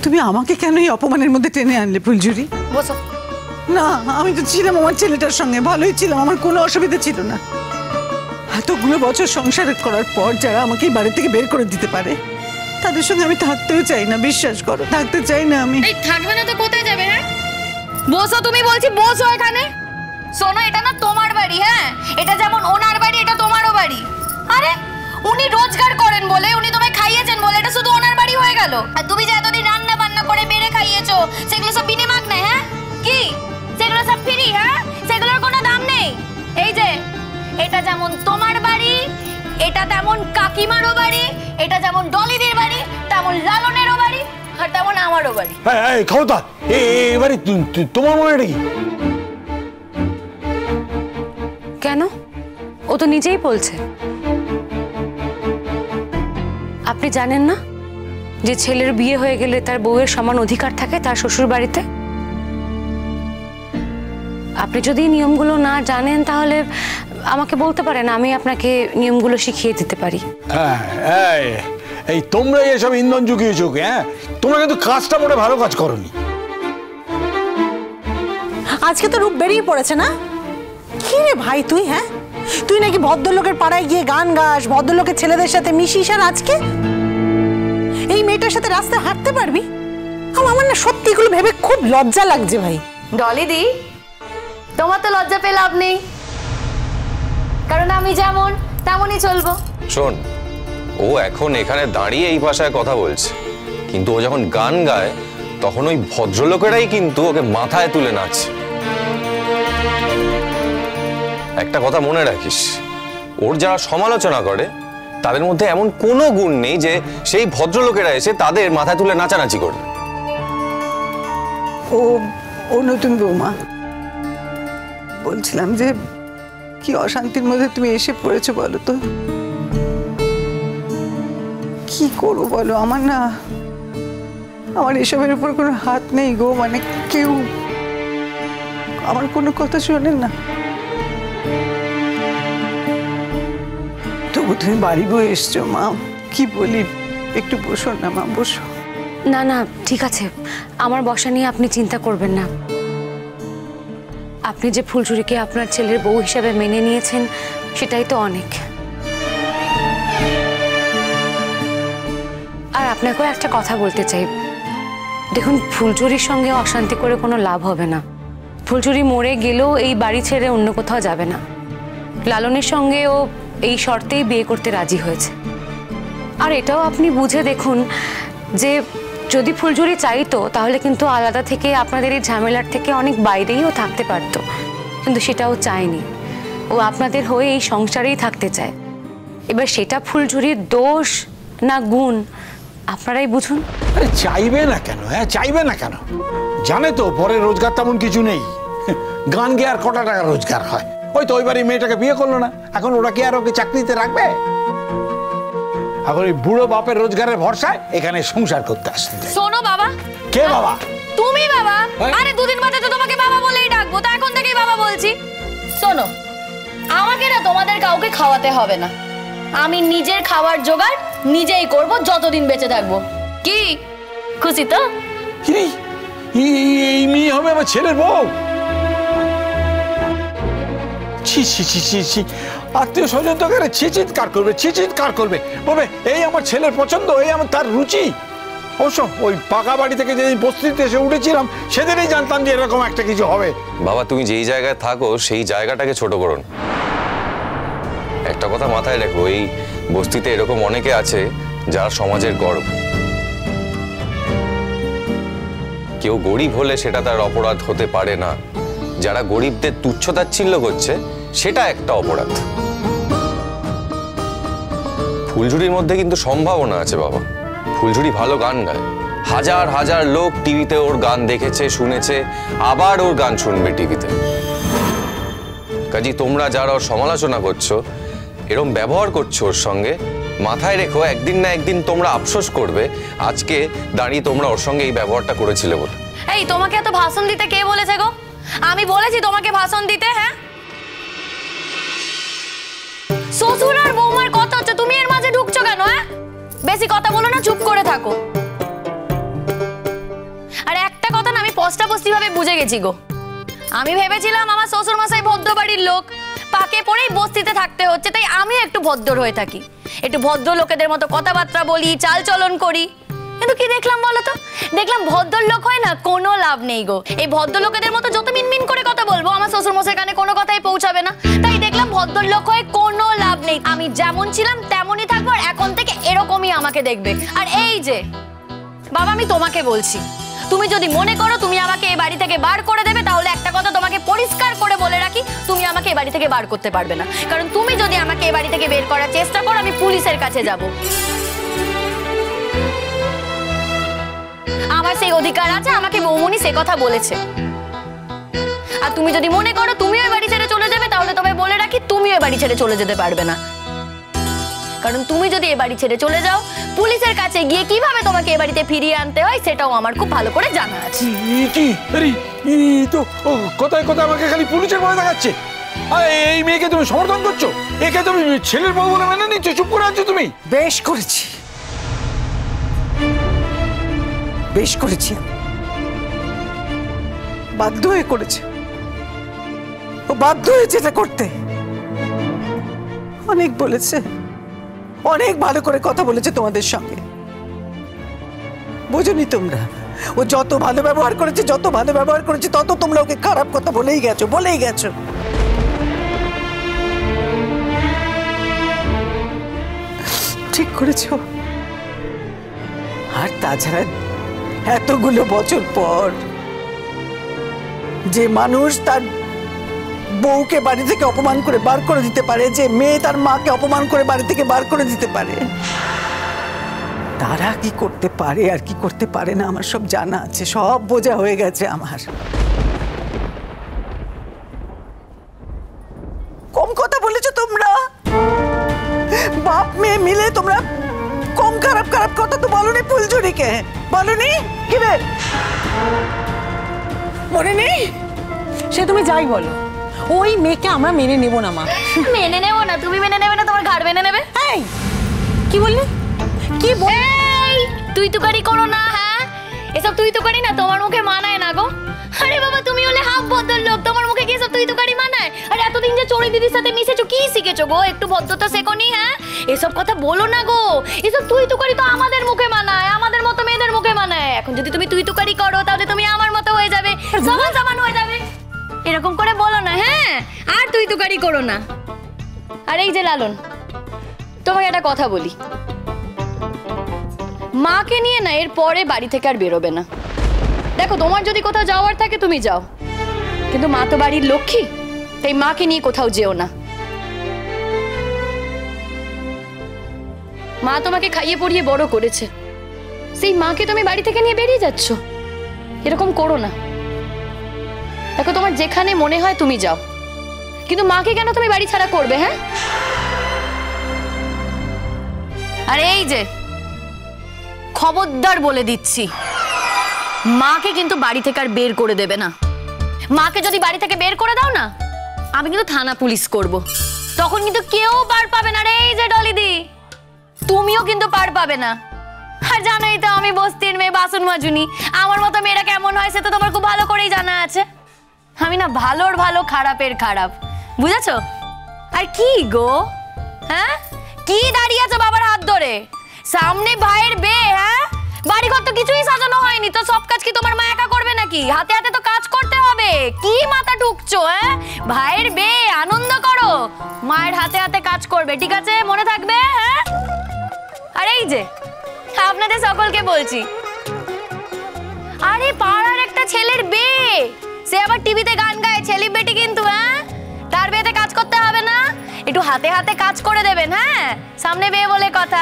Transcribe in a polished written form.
তুমি আমাকে কেন এই অপমানের মধ্যে টেনে আনলে ফুলঝুরি? বসো। না, আমি তো ছিলাম আমার ছেলেটার সঙ্গে, ভালোই ছিলাম, আমার কোনো অসুবিধা ছিল না। এতগুলো বছর সংসার করার পর যারা আমাকে এই বাড়ি থেকে বের করে দিতে পারে তাদের সঙ্গে আমি থাকতেও চাই না, বিশ্বাস করো, থাকতে চাই না আমি। এই থাকবে না তো কোথায় যাবে? হ্যাঁ বসো, তুমি বলছি বসো এখানে। শোনো, এটা না তোমার বাড়ি, হ্যাঁ এটা যেমন ওনার বাড়ি এটা তোমারও বাড়ি। আরে উনি রোজগার করেন বলে, উনি তোমায় খাইয়েছেন বলে এটা শুধু ওনার বাড়ি হয়ে গেল। আর তুমি যে এতদিন রান্না বান্না করে বেড়ে খাইয়েছো সেগুলো সব বিনিময় নেই? হ্যাঁ কি সেগুলো সব ফ্রি? হ্যাঁ সেগুলোর কোনো দাম নেই? এই যে এটা যেমন তোমার বাড়ি, এটা তেমন কাকিমারও বাড়ি, এটা যেমন ডলিদির বাড়ি, তেমন লালনেরও বাড়ি, আর তেমন আমারও বাড়ি। এই খবরদার, এই বাড়ি তোমার মনে নাকি? কেন? ও তো নিজেই বলছে। আপনি জানেন না যে ছেলের বিয়ে হয়ে গেলে তার বউয়ের সমান অধিকার থাকে তার শ্বশুর বাড়িতে? আপনি যদি নিয়মগুলো না জানেন তাহলে আমাকে বলতে পারেন, আমি আপনাকে নিয়মগুলো শিখিয়ে দিতে পারি। এই তোমরা এসব ইন্ধন জুগিয়েছো, হ্যাঁ তোমরা কিন্তু কাজটা মোটে ভালো কাজ করোনি। আজকে তো রূপ বেরিয়ে পড়েছে না? কি রে ভাই তুই, হ্যাঁ তুই নাকি ভদ্রলোকের পাড়ায় গিয়ে গান গাস, ভদ্রলোকের ছেলেদের সাথে মিশিস, আর আজকে এই মেয়েটার সাথে রাস্তায় হাঁটতে পারবি? আমার না সত্যি এগুলো ভেবে খুব লজ্জা লাগছে ভাই। ডলিদি, তোমার তো লজ্জা পেয়ে লাভ নেই, কারণ আমি যেমন তেমনই চলবো। শোন, ও এখন এখানে দাঁড়িয়ে এই ভাষায় কথা বলছে, কিন্তু ও যখন গান গায় তখন ওই ভদ্রলোকেরাই কিন্তু ওকে মাথায় তুলে নাচে। একটা কথা মনে রাখিস, ওর যারা সমালোচনা করে তাদের মধ্যে এমন কোনো গুণ নেই যে সেই ভদ্রলোকেরা এসে তাদের মাথায় তুলে নাচানাচি করবে। ও নতুন বৌমা, বলছিলাম যে কি অশান্তির মধ্যে তুমি এসে পড়েছো বলো তো? কি করবো বলো? আমার এসবের উপর কোনো হাত নেই গো, মানে কেউ আমার কোনো কথা শোনেন না। তবু তুমি বাড়ি বয়ে এসছো মা, কি বলি, একটু বসো না মা, বসো। না না ঠিক আছে, আমার বসা নিয়ে আপনি চিন্তা করবেন না। আপনি যে ফুলঝুরিকে আপনার ছেলের বউ হিসেবে মেনে নিয়েছেন সেটাই তো অনেক। আর আপনাকেও একটা কথা বলতে চাই, দেখুন ফুলঝুরির সঙ্গে অশান্তি করে কোনো লাভ হবে না। ফুলঝুরি মরে গেলেও এই বাড়ি ছেড়ে অন্য কোথাও যাবে না। লালনের সঙ্গে ও এই শর্তেই বিয়ে করতে রাজি হয়েছে। আর এটাও আপনি বুঝে দেখুন যে যদি ফুলঝুরি চাইতো তাহলে কিন্তু আলাদা থেকে আপনাদের এই ঝামেলার থেকে অনেক বাইরেই ও থাকতে পারতো, কিন্তু সেটাও চায়নি। ও আপনাদের হয়ে এই সংসারেই থাকতে চায়। এবার সেটা ফুলঝুরির দোষ না গুণ আপনারাই বুঝুন। আরে চাইবে না কেন? হ্যাঁ চাইবে না কেন? জানে তো পরে রোজগার তেমন কিছু নেই, গান গেয়ে আর কটা টাকা রোজগার হয়। ওই তো ওই বাড়ি মেয়েটাকে বিয়ে করলো না, এখন ওরা কি আর ওকে চাকরিতে রাখবে? এখন ওই বুড়ো বাপের রোজগারের ভরসায় এখানে সংসার করতে আসতে। শোনো বাবা। কে বাবা? তুমি বাবা। আরে দুদিন বাদে তো তোমাকে বাবা বলেই ডাকবো, তা এখন থেকেই বাবা বলছি। শোনো, আমাকে না তোমাদের কাউকে খাওয়াতে হবে না, আমি নিজের খাবার জোগাড় নিজেই করব যতদিন বেঁচে থাকবো। কি খুশি তো? এই মেয়ে হবে আমার ছেলের বউ? ছি ছি ছি ছি ছি, আত্মীয় স্বজন তো চিৎকার করবে, চিৎকার করবে, বলবে এই আমার ছেলের পছন্দ, এই আমার তার রুচি। অবশ্য ওই পাকা বাড়ি থেকে যেদিন বস্তিতে এসে উঠেছিলাম সেদিনই জানতাম যে এরকম একটা কিছু হবে। বাবা, তুমি যেই জায়গায় থাকো সেই জায়গাটাকে ছোট করো না। একটা কথা মাথায় রেখো, এই বস্তিতে এরকম অনেকে আছে যারা সমাজের গর্ব। কেউ গরিব হলে সেটা তার অপরাধ হতে পারে না, যারা গরিবদের তুচ্ছতাচ্ছিল্য করছে সেটা একটা অপরাধ। ফুলঝুরির মধ্যে কিন্তু সম্ভাবনা আছে বাবা। ফুলঝুরি ভালো গান গায়, হাজার হাজার লোক টিভিতে ওর গান দেখেছে, শুনেছে, আবার ওর গান শুনবে টিভিতে। কাজী তোমরা যারা ওর সমালোচনা করছো, এরকম ব্যবহার করছো ওর সঙ্গে, মাথায় রেখো একদিন না একদিন তোমরা আফসোস করবে আজকে দাঁড়িয়ে তোমরা ওর সঙ্গে এই ব্যবহারটা করেছিলে বলে। এই তোমাকে এত ভাষণ দিতে কে বলেছে গো? আমি বলেছি তোমাকে ভাষণ দিতে? হ্যাঁ, শ্বশুর আর বৌমার কথা হচ্ছে, তুমি এর মাঝে ঢুকছো কেন? হ্যাঁ, বেশি কথা বলো না, চুপ করে থাকো। বুঝে গেছি গো। আমি ভেবেছিলাম আমার শ্বশুর মশাই ভদ্র বাড়ির লোক, পাকে পড়েই বস্তিতে থাকতে হচ্ছে, তাই আমি একটু ভদ্র হয়ে থাকি, একটু ভদ্র লোকেদের মতো কথাবার্তা বলি, চাল চলন করি। কিন্তু কি দেখলাম বলো তো, দেখলাম ভদ্রলোক হয় না, কোনো লাভ নেই গো। এই ভদ্রলোকেদের মতো যত মিনমিন করে কথা বলবো আমার শ্বশুর মশাই কানে কোনো কথাই পৌঁছাবে না। তাই দেখলাম ভদ্রলোক হয়ে কোনো লাভ নেই, আমি যেমন ছিলাম তেমনই থাকবো, আর এখন থেকে এরকমই আমাকে দেখবে। আর এই যে বাবা, আমি তোমাকে বলছি, তুমি যদি মনে করো তুমি আমাকে এই বাড়ি থেকে বার করে দেবে, তাহলে একটা কথা তোমাকে পরিষ্কার করে বলে রাখি, তুমি আমাকে এই বাড়ি থেকে বার করতে পারবে না। কারণ তুমি যদি আমাকে এই বাড়ি থেকে বের করার চেষ্টা করো, আমি পুলিশের কাছে যাব। আমার সেই অধিকার আছে, আমাকে বৌমনি সে কথা বলেছে। আর তুমি যদি মনে করো তুমি ওই বাড়ি ছেড়ে চলে যাবে, তাহলে তবে বলে রাখি তুমি ওই বাড়ি ছেড়ে চলে যেতে পারবে না। কারণ তুমি যদি এই বাড়ি ছেড়ে চলে যাও, পুলিশের কাছে গিয়ে কিভাবে তোমাকে এই বাড়িতে ফিরিয়ে আনতে হয় সেটাও আমার খুব ভালো করে জানা আছে। তো কোথায় কোথায় আমাকে খালি পুলিশের ভয় দেখাচ্ছে। এই মেয়েকে তুমি সমর্থন করছো, একে তুমি ছেলের বউ বলে মেনে নিচ্ছ, চুপ করে আছো তুমি। বেশ করেছি, বেশ করেছি, বাধ্য হয়ে করেছে, ও বাধ্য হয়েছে এটা করতে। অনেক বলেছে, অনেক ভালো করে কথা বলেছে তোমাদের সঙ্গে, বোঝনি তোমরা? ও যত ভালো ব্যবহার করেছে, যত ভালো ব্যবহার করেছে, তত তোমরা ওকে খারাপ কথা বলেই গেছো, বলেই গেছো। ঠিক করেছো। আর তাছাড়া এতগুলো বছর পর যে মানুষ তার বউকে বাড়ি থেকে অপমান করে বার করে দিতে পারে, যে মেয়ে তার মাকে অপমান করে বাড়ি থেকে বার করে দিতে পারে, তারা কি করতে পারে আর কি করতে পারে না আমার সব জানা আছে, সব বোঝা হয়ে গেছে আমার। কম কথা বলেছো তোমরা, বাপ মেয়ে মিলে তোমরা কম খারাপ খারাপ কথা তো বলনি ফুলঝুরিকে, বলনি? কি রে, মনে নেই? সে তুমি যাই বলো, ওই মেয়েকে আমরা মেনে নেব না মা। মেনে নেবো না? তুমি মেনে নেবে না, তোমার ঘাড় মেনে নেবে। এই কি বললি? কি এই তুই তুকারি করো না। হ্যাঁ, এসব তুই তুকারি না তোমার মুখে মানায় না গো। আরে বাবা, তুমি হলে হাফ ভদ্র লোক, তোমার মুখে কি সব তুই তুকারি মানায়? আর এতদিন যে চড়ি দিদির সাথে মিশেছো, কি শিখেছো গো? একটু ভদ্রতা শেখোনি? হ্যাঁ, এসব কথা বলো না গো। এসব তুই তুকারি তো আমাদের মুখে মানায়, আমাদের মতো মেয়েদের মুখে মানায়। এখন যদি তুমি তুই তুকারি করো, তাহলে তুমি আমার মতো হয়ে যাবে, সমান সমান হয়ে যাবে। এরকম করে বলো না। হ্যাঁ, আর তুই তুকারি করো না। আর এই যে লালন, তোমাকে একটা কথা বলি, মাকে নিয়ে না এর পরে বাড়ি থেকে আর বেরোবে না। দেখো, তোমার যদি কোথাও যাওয়ার থাকে তুমি যাও, কিন্তু মা তো বাড়ির লক্ষ্মী, তাই মাকে নিয়ে কোথাও যেও না। মা তোমাকে খাইয়ে পড়িয়ে বড় করেছে, সেই মাকে তুমি বাড়ি থেকে নিয়ে বেরিয়ে যাচ্ছ। এরকম করো না। দেখো, তোমার যেখানে মনে হয় তুমি যাও, কিন্তু মাকে কেন তুমি বাড়ি ছাড়া করবে? হ্যাঁ, আর এই যে খবরদার বলে দিচ্ছি, মাকে কিন্তু বাড়ি থেকে আর বের করে দেবে না। মাকে যদি বাড়ি থেকে বের করে দাও না, আমি কিন্তু থানা পুলিশ করব, তখন কিন্তু কেউ পার পাবে না। রে এই যে ডলিদি, তুমিও কিন্তু পার পাবে না। আর জানোই তো আমি বস্তির মেয়ে, বাসন মাজুনি, আমার মতো মেয়েরা কেমন হয় সে তো তোমার খুব ভালো করেই জানা আছে। আমি না ভালোর ভালো, খারাপের খারাপ, বুঝেছো? আর কি গো, হ্যাঁ, কি দাঁড়িয়ে আছো বাবার হাত ধরে? সামনে ভাইয়ের বিয়ে। হ্যাঁ, বাড়িঘর তো কিছুই সাজানো হয়নি, তো সব কাজ কি তোমার মা একা করবে নাকি? হাতে হাতে তো কাজ করতে হবে। কি মাথা ঢুকছো? হ্যাঁ, ভাইয়ের বিয়ে, আনন্দ করো, মায়ের হাতে হাতে কাজ করবে, ঠিক আছে? মনে থাকবে। হ্যাঁ, আর এই যে আপনাদের সকলকে বলছি, আরে পাড়ার একটা ছেলের বিয়ে, সে আবার টিভিতে গান গায়, সেলিব্রিটি কিন্তু। হ্যাঁ, তার বিয়েতে কাজ করতে হবে না, একটু হাতে হাতে কাজ করে দেবেন। হ্যাঁ, সামনে বিয়ে বলে কথা।